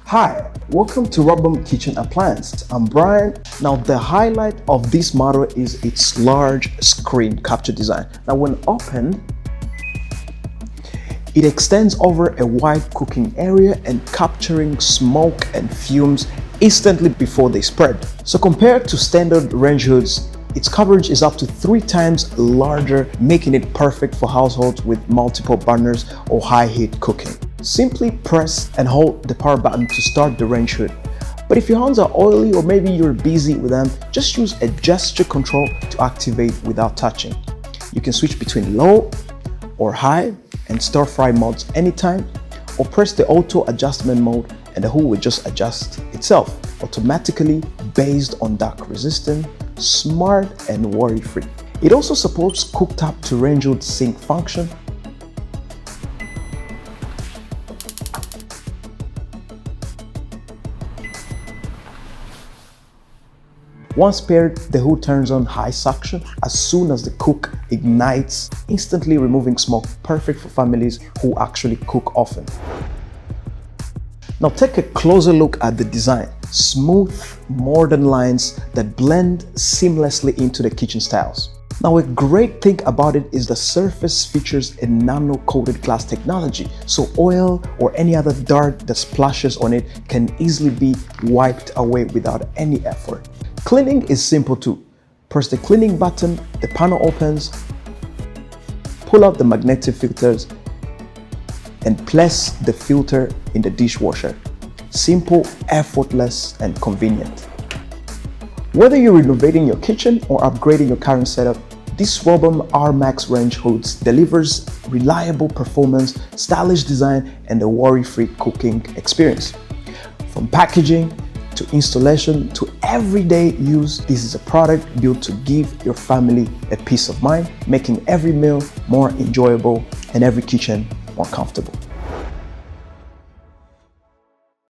Hi, welcome to Robam Kitchen Appliance. I'm Brian. Now the highlight of this model is its large screen capture design. Now when opened, it extends over a wide cooking area and capturing smoke and fumes instantly before they spread. So compared to standard range hoods, its coverage is up to 3 times larger, making it perfect for households with multiple burners or high heat cooking. Simply press and hold the power button to start the range hood. But if your hands are oily or maybe you're busy with them, just use a gesture control to activate without touching. You can switch between low or high and stir fry modes anytime, or press the auto adjustment mode and the hood will just adjust itself automatically based on dark resistant, smart and worry-free. It also supports cooktop to range hood sync function. Once paired, the hood turns on high suction as soon as the cook ignites, instantly removing smoke, perfect for families who actually cook often. Now take a closer look at the design. Smooth, modern lines that blend seamlessly into the kitchen styles. Now a great thing about it is the surface features a nano-coated glass technology, so oil or any other dirt that splashes on it can easily be wiped away without any effort. Cleaning is simple too. Press the cleaning button, the panel opens, pull out the magnetic filters, and place the filter in the dishwasher. Simple, effortless, and convenient. Whether you're renovating your kitchen or upgrading your current setup, this Robam R-Max range hoods delivers reliable performance, stylish design, and a worry-free cooking experience. From packaging to installation to everyday use, this is a product built to give your family a peace of mind, making every meal more enjoyable and every kitchen more comfortable.